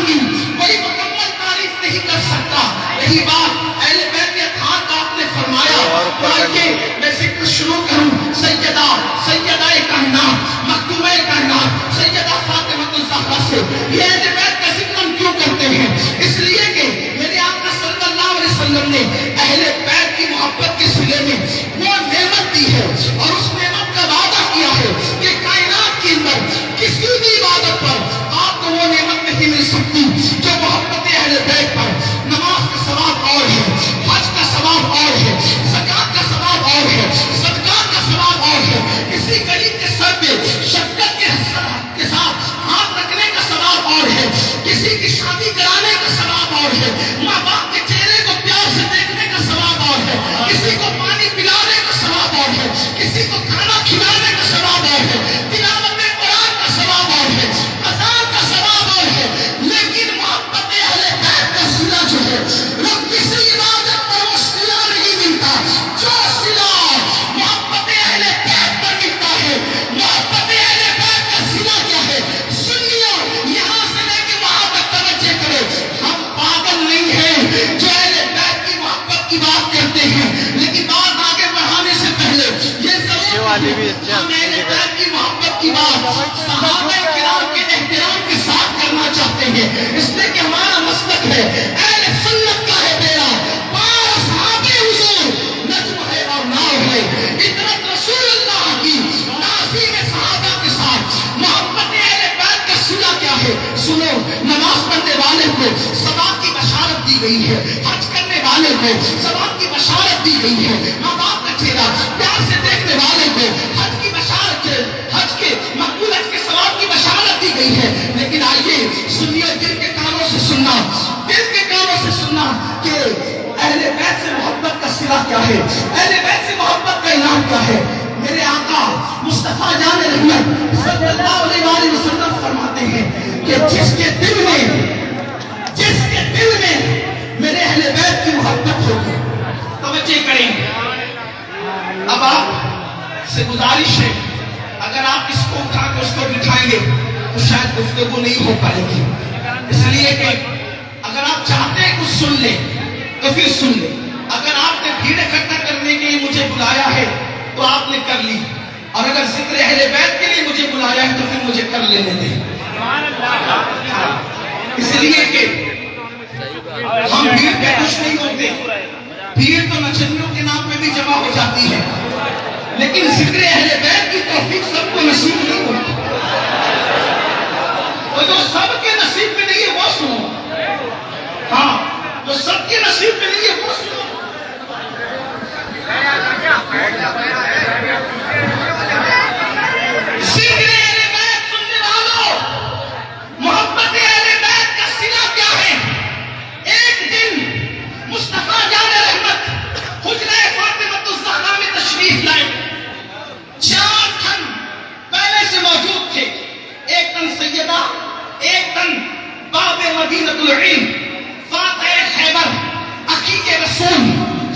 ہوں گی کوئی مکمل تعریف نہیں کر سکتا. یہی بات اہل بیت اطہار کا آپ نے فرمایا. آئیے میں ذکر شروع کروں سیدہ کائنات مکتومہ کائنات سیدہ فاطمہ الزہرا سے. یہ اہل بیت کا ذکر ہم کیوں کرتے ہیں؟ اس لیے کہ میرے آقا صلی اللہ علیہ وسلم نے اہل بیت کی محبت کے صلے میں وہ نعمت دی ہے اور اس نعمت کا وعدہ کیا ہے کہ کائنات کے اندر کسی بھی عبادت پر آپ کو وہ نعمت نہیں مل سکتی جو محبت اہل بیت پر. نماز کا ثواب اور ہے, حج کا ثواب اور ہے, زکات کا ثواب اور ہے, صدقات کا ثواب اور ہے, کسی غریب کے سر پہ شفقت کے ساتھ ہاتھ رکھنے کا ثواب اور ہے, کسی کی شادی کرانے کا ثواب اور ہے, ماں باپ کے چہرے کو پیار سے دیکھنے کا ثواب اور ہے, کسی کو پانی پلانے کا ثواب اور ہے, کسی کو کھانا کھلانے کا ثواب اور ہے, تلاوت قرآن کا ثواب اور ہے, اذان کا ثواب اور ہے. لیکن محبت اہل بیت کا صلہ جو ہے وہ کسی عبادت پر وہ صلہ نہیں ملتا جو صلہ محبت اہل بیت پر ملتا ہے. محبت اہل بیت کا صلہ کیا ہے؟ سنیو یہاں سے لے کے وہاں تک توجہ کرے. ہم پاگل نہیں ہیں جو اہل بیت کی محبت کی بات کرتے ہیں, لیکن بات آگے بڑھانے سے پہلے یہ ضرور ہم اہل بیت کی محبت کی بات صحابہ کرام کے احترام کے ساتھ کرنا چاہتے ہیں. اس لیے کہ ہمارا مسلک ہے اہل سنت کا ہے بیڑا پار اصحاب حضور نجم ہے اور ناو ہے. اطرت رسول اللہ کی تعظیم صحابہ کے ساتھ محبت اہل بیت کا صلہ کیا ہے؟ سنو, نماز پڑھنے والے کو ثواب کی بشارت دی گئی ہے, حج کرنے والے کو ثواب کی بشارت دی گئی ہے, ماں باپ کا چہرہ پیار سے دیکھنے والے کو حج کی بشارت, حج کے مقبول حج کے ثواب کی بشارت دی گئی ہے. لیکن آئیے سنیے, دل کے کانوں سے سننا, دل کے کانوں سے سننا کہ اہل بیت سے محبت کا صلہ کیا ہے, اہل بیت سے محبت کا انعام کیا ہے. میرے آقا مصطفیٰ جان رحمت صلی اللہ علیہ وآلہ وسلم فرماتے ہیں کہ جس کے دل میں میرے اہل بیت کی محبت ہوگی. توجہ کریں, اب آپ سے گزارش ہے اگر آپ اس کو اٹھا کے اس کو بٹھائیں گے تو شاید گفتگو نہیں ہو پائے گی. اس لیے کہ اگر آپ چاہتے ہیں کچھ سن لیں تو پھر سن لیں. اگر آپ نے بھیڑ اکٹھا کرنے کے لیے مجھے بلایا ہے تو آپ نے کر لی, اور اگر ذکر اہل بیت کے لیے مجھے بلایا ہے تو پھر مجھے کر لینے دیں. اس لیے کہ ہم بھیڑ پہ خوش نہیں ہوتے. بھیڑ تو نچنیوں کے نام پہ بھی جمع ہو جاتی ہے, لیکن ذکر اہل بیت کی توفیق سب کو نصیب نہیں ہوتی. اور جو سب کے نصیب میں نہیں ہے وہ سنو, ہاں جو سب کے نصیب میں نہیں ہے وہ سنو. ذکر اہل بیت سننے والوں, محبت اہل بیت کا صلہ کیا ہے؟ ایک دن مصطفیٰ جان رحمت حجرہ فاطمہ الزہرا میں تشریف لائے. 4 تن پہلے سے موجود تھے, ایک تن سیدہ, ایک تن باب مدینۃ العلم, فاتح خیبر, عقیق رسول,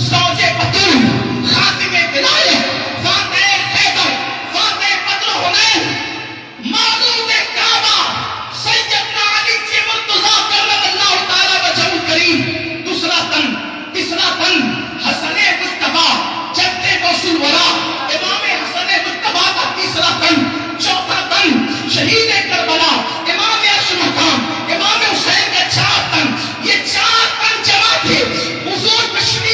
زوج بطول, خاتم ولایت, فاتح خیبر, فاتح بدر حنین, معبود کعبہ سیدنا علی کے مرتضیٰ کرم اللہ تعالی وجہہ کریم. دوسرا تن, تیسرا تن حسن مجتبیٰ جد غوث الورا امام حسن مجتبیٰ کا تیسرا تن. چوتھا تن شہید کربلا امام عرش مقام امام حسین کا 4 تن. یہ 4 تن جمع تھے. حضور تشریف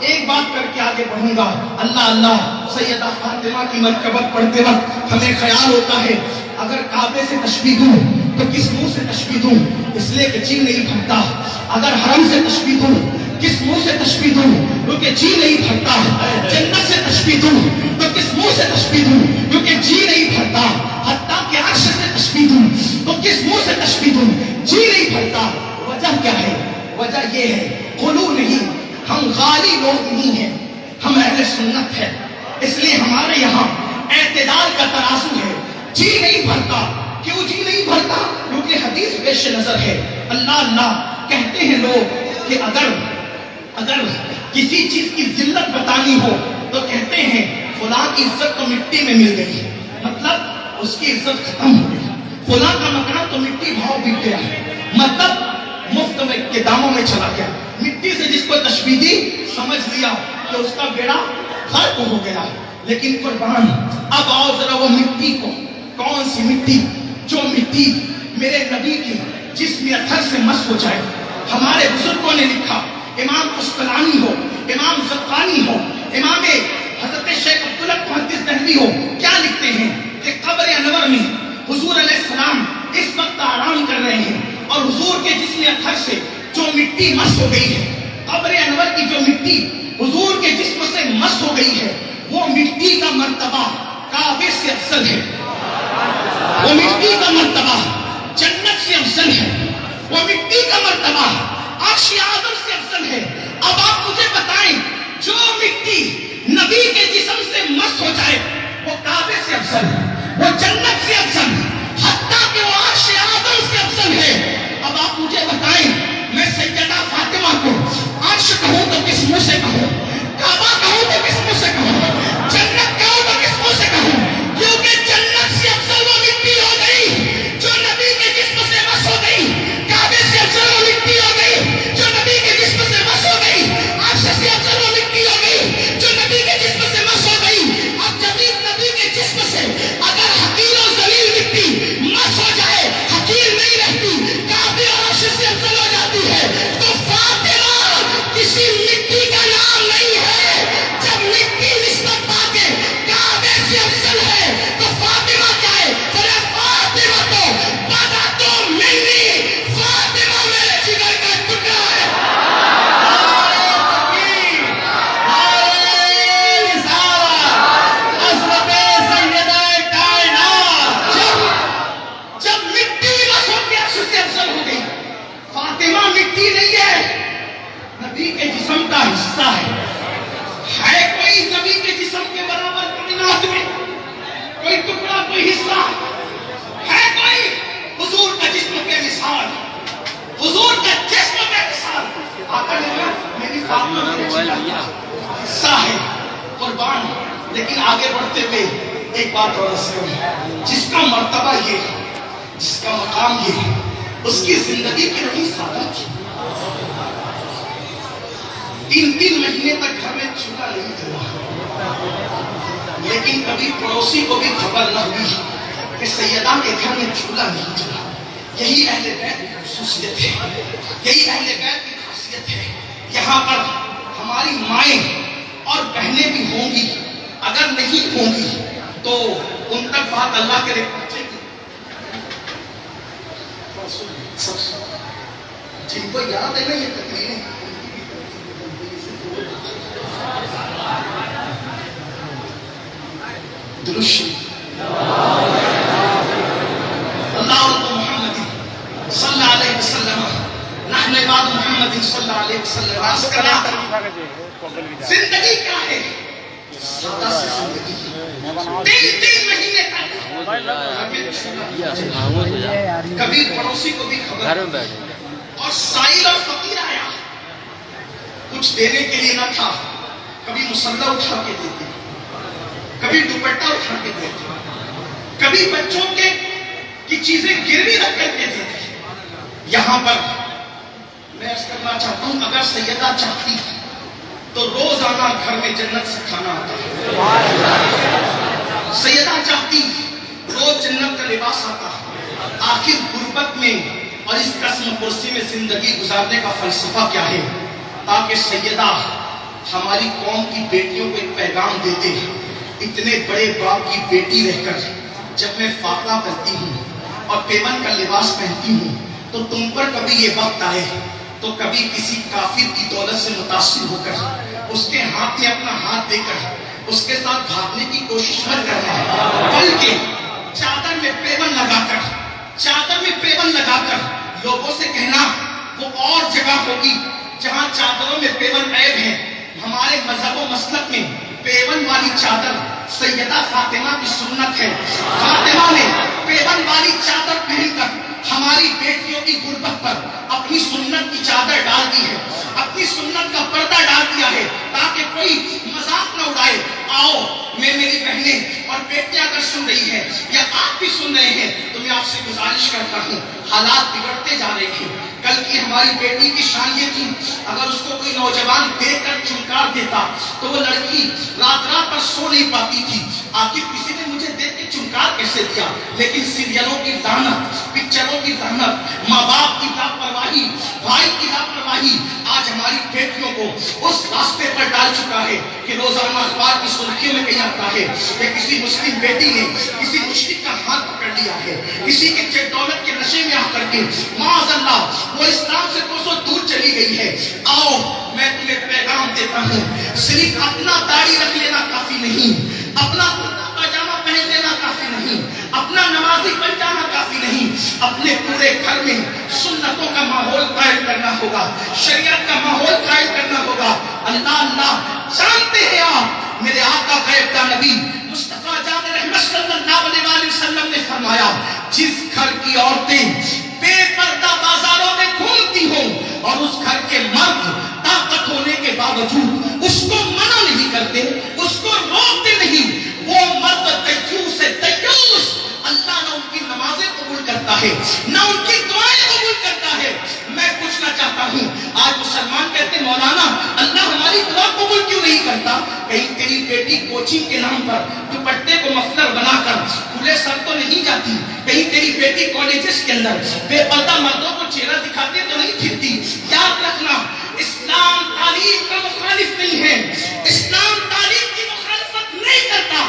ایک بات کر کے آگے بڑھوں گا. اللہ اللہ سیدہ فاطمہ کی منقبت پڑھتے وقت ہمیں خیال ہوتا ہے اگر کعبے سے تشبیہ دوں تو کس منہ سے تشبیہ دوں, اس لیے کہ جی نہیں بھرتا. اگر حرم سے تشبیہ دوں کس منہ سے تشبیہ دوں کیونکہ جی نہیں بھرتا. جنت سے تشبیہ دوں تو کس منہ سے تشبیہ دوں کیونکہ جی نہیں بھرتا. حتیٰ کہ عرش سے تشبیہ دوں تو کس منہ سے تشبیہ دوں, جی نہیں بھرتا. وجہ کیا ہے؟ وجہ یہ ہے غلو نہیں, ہم غالی لوگ نہیں ہیں, ہم اہل سنت ہیں. اس لیے ہمارے یہاں اعتدال کا ترازو ہے. جی نہیں بھرتا. کیوں جی نہیں بھرتا؟ کیونکہ حدیث پیش نظر ہے. اللہ اللہ کہتے ہیں لوگ کہ اگر کسی چیز کی ذلت بتانی ہو تو کہتے ہیں فلاں کی عزت تو مٹی میں مل گئی, مطلب اس کی عزت ختم ہو گئی. فلاں کا مکان تو مٹی بھاؤ بک گیا, مطلب مفت میں کے داموں میں چلا گیا. مٹی سے جس کو تشبیہ دی سمجھ لیا کہ اس کا بیڑا غرق ہو گیا. لیکن قربان اب آؤ ذرا وہ مٹی کو, کون سی مٹی؟ جو مٹی میرے نبی کی جسم اتھر سے مس ہو جائے. ہمارے بزرگوں نے لکھا, امام قسطلانی ہو, امام زرقانی ہو, امام حضرت شیخ عبداللہ محدث دہلوی ہو, کیا لکھتے ہیں کہ قبر انور میں حضور علیہ السلام اس وقت آرام کر رہے ہیں اور حضور کے جسم اتھر سے جو مٹی مس ہو گئی ہے, قبر انور کی جو مٹی حضور کے جسم سے مس ہو گئی ہے, وہ مٹی کا مرتبہ کعبے سے افضل ہے. وہ مٹی کا مرتبہ جنت سے افضل ہے. وہ مٹی کا مرتبہ عرش اعظم سے افضل ہے. اب آپ مجھے بتائیں جو مٹی نبی کے جسم سے مس ہو جائے وہ کعبے سے افضل ہے, وہ جنت سے افضل ہے, حتیٰ کہ وہ عرش اعظم سے افضل ہے. اب آپ مجھے بتائیں میں سیدہ فاطمہ کو عرش کہوں تو کس منہ سے کہوں, کعبہ کہوں تو کس منہ سے کہوں, جنت کہوں تو کس منہ سے کہوں؟ کیونکہ جنت سے افضل وہ مٹی ہو گئی جو نبی کے جسم سے مس ہو گئی, کعبے سے افضل وہ مٹی ہو گئی جو نبی کے جسم سے مس ہو گئی, عرش سے افضل وہ مٹی ہو گئی جو نبی کے جسم سے مس ہو گئی. اب جب نبی کے جسم سے اگر حقیر و ذلیل مٹی مس ہو جائے, حقیر نہیں رہتی, کعبے اور عرش سے افضل ہو جاتی ہے, تو فاطمہ کسی مٹی کا نام نہیں ہے. جب مٹی نسبت پا کے کعبے سے افضل ہے تو فاطمہ کیا ہے؟ بولے فاطمہ تو بدا تو منی, فاطمہ میرے جگر کا ٹکڑا ہے. جب مٹی بس ہو کے عرش سے افضل ہو گئی, فاطمہ مٹی نہیں ہے, نبی کے جسم کا حصہ ہے. کوئی نبی کے جسم کے برابر کائنات میں کوئی ٹکڑا, کوئی حصہ ہے؟ کوئی حضور کا جسم کے مثال, حضور کا جسم کے مثال آقا نے میری فاطمہ میرے جگر کا حصہ ہے. قربان لیکن آگے بڑھتے ہوئے ایک بات اور سنو, جس کا مرتبہ یہ ہے, جس کا مقام یہ ہے, اس کی زندگی کی نہیں سادہ تھی. 3 مہینے تک گھر میں چولہا نہیں جلا, لیکن کبھی پڑوسی کو بھی خبر نہ ہوئی کہ سیدہ کے گھر میں چولہا نہیں جلا. یہی اہل بیت کی خصوصیت ہے, یہی اہل بیت کی خاصیت ہے. یہاں پر ہماری مائیں اور بہنیں بھی ہوں گی, اگر نہیں ہوں گی تو ان تک بات اللہ کرے پہنچے گی. جن کو یاد ہے نا یہ تقریریں, درشی اللہ محمد صلی اللہ علیہ وسلم, نحن عباد محمد صلی اللہ علیہ وسلم. راز کرنا زندگی کیا ہے؟ سادہ سی زندگی. 3 مہینے تک کبھی پڑوسی کو بھی خبر, اور سائل اور فقیر آیا, کچھ دینے کے لیے نہ تھا, کبھی مسلح اٹھا کے دیتے, کبھی دوپٹہ اٹھا کے دیتے, کبھی بچوں کے کی چیزیں گروی رکھ کر کے دیتے. یہاں پر میں عرض کرنا چاہتا ہوں, اگر سیدہ چاہتی تو روزانہ گھر میں جنت سے کھانا آتا. سیدہ چاہتی روز جنت کا لباس آتا. آخر غربت میں اور اس قسم کرسی میں زندگی گزارنے کا فلسفہ کیا ہے؟ تاکہ سیدہ ہماری قوم کی بیٹیوں کو ایک پیغام دیتے ہیں. اتنے بڑے باپ کی بیٹی رہ کر جب میں فاقہ کرتی ہوں اور پیمن کا لباس پہنتی ہوں تو تم پر کبھی یہ وقت آئے تو کبھی کسی کافر کی دولت سے متاثر ہو کر اس کے ہاتھ میں اپنا ہاتھ دے کر اس کے ساتھ بھاگنے کی کوشش مت کرنا، بلکہ چادر میں پیون لگا کر لوگوں سے کہنا وہ اور جگہ ہوگی جہاں چادروں میں پیون عیب ہے. ہمارے مذہب و مسلک میں پیون والی چادر سیدہ فاطمہ کی سنت ہے. فاطمہ نے پیون والی چادر پہن کر ہماری بیٹیوں کی غربت پر اپنی سنت کی چادر ڈال دی ہے، اپنی سنت کا پردہ ڈال دیا ہے تاکہ کوئی مذاق نہ اڑائے. آؤ میری بہنیں اور بیٹیاں اگر سن رہی ہیں یا آپ بھی سن رہے ہیں تو میں آپ سے گزارش کرتا ہوں، حالات بگڑتے جا رہے ہیں. کل کی ہماری بیٹی کی شان یہ تھی اگر اس کو کوئی نوجوان دیکھ کر چمکار دیتا تو وہ لڑکی رات پر سو نہیں پاتی تھی. آخر کسی نے مجھے دیکھ کے چمکار کیسے دیا؟ لیکن سیریلوں کی لعنت، پکچروں کی لعنت، ماں باپ کی لاپرواہی، بھائی کی لاپرواہی آج ہماری بیٹیوں کو اس راستے پر ڈال چکا ہے کہ روزانہ اخبار کی سرخیوں میں کہیں آتا ہے کہ کسی مسلم بیٹی نے کسی مشرک کا ہاتھ پکڑ لیا ہے، کسی کے چیز دولت کے نشے میں آ کر کے معاذ اللہ وہ اسلام سے کوسوں دور چلی گئی ہے. آؤ میں تمہیں پیغام دیتا ہوں، صرف اپنا داڑھی رکھ لینا کافی نہیں، اپنا کرتا پاجامہ پہن لینا کافی نہیں، اپنا نمازی بن جانا کافی نہیں، اپنے پورے گھر میں سنتوں کا ماحول قائم کرنا ہوگا، شریعت کا ماحول قائم کرنا ہوگا. اللہ جانتے ہیں آپ میرے آقا غیب نبی مصطفیٰ جان رحمت صلی اللہ علیہ وسلم نے فرمایا جس گھر کی عورتیں بے پردہ بازاروں میں گھومتی ہوں اور اس گھر کے مرد طاقت ہونے کے باوجود اس کو منع نہیں کرتے، اس کو روکتے نہیں، وہ مرد دیوس ہے، دیوس. اللہ نہ ان کی نمازیں قبول کرتا ہے نہ ان کی دعائیں قبول کرتا ہے. میں پوچھنا چاہتا ہوں آج مسلمان کہتے ہیں مولانا اللہ ہماری دعا قبول کیوں نہیں کرتا؟ کہیں تیری بیٹی کوچنگ کے نام پر دوپٹے کو مفلر بنا کر کھلے سر تو نہیں جاتی؟ کہیں تیری بیٹی کالجز کے اندر بے پردہ مردوں کو چہرہ دکھاتے تو نہیں پھرتی؟ یاد رکھنا اسلام تعلیم کا مخالف نہیں ہے، اسلام تعلیم کی مخالفت نہیں کرتا.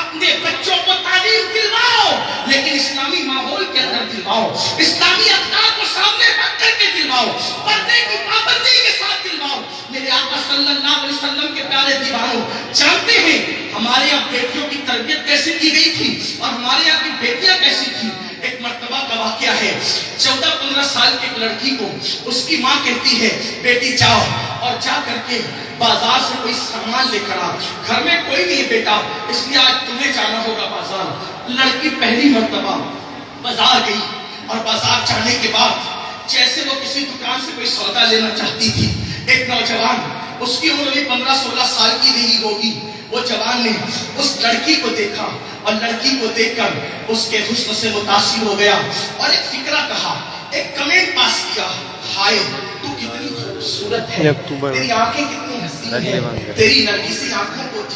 اپنے بچوں کو تعلیم دلواؤ لیکن اسلامی ماحول کے اندر دلواؤ، اسلامی افکار کو سامنے رکھ کر کے دلواؤ، پردے کی پابندی کے ساتھ دلواؤ. میرے آقا صلی اللہ علیہ وسلم کے پیارے دیوانوں جانتے ہیں ہمارے یہاں بیٹیوں کی تربیت کیسے کی گئی تھی اور ہمارے یہاں کی بیٹیاں کیسی تھی. ایک مرتبہ کا واقعہ ہے، 14-15 سال کی ایک لڑکی کو اس کی ماں کہتی ہے بیٹی جاؤ اور جا کر کے بازار سے کوئی سامان لے کر آ، گھر میں کوئی نہیں بیٹا اس لیے آج تمہیں جانا ہوگا بازار. لڑکی پہلی مرتبہ بازار گئی اور بازار جانے کے بعد جیسے وہ کسی دکان سے کوئی سودا لینا چاہتی تھی، ایک نوجوان اس کی عمر بھی 15-16 سال کی رہی ہوگی، وہ جوان نے اس لڑکی کو دیکھا اور لڑکی کو دیکھ کر اس کے حسن سے متاثر ہو گیا اور ایک فکرہ کہا، ایک کمنٹ پاس کیا، ہائے تو کتنی خوبصورت ہے، تیری آنکھیں کتنی حسین ہیں، تیری نرگسی آنکھوں کو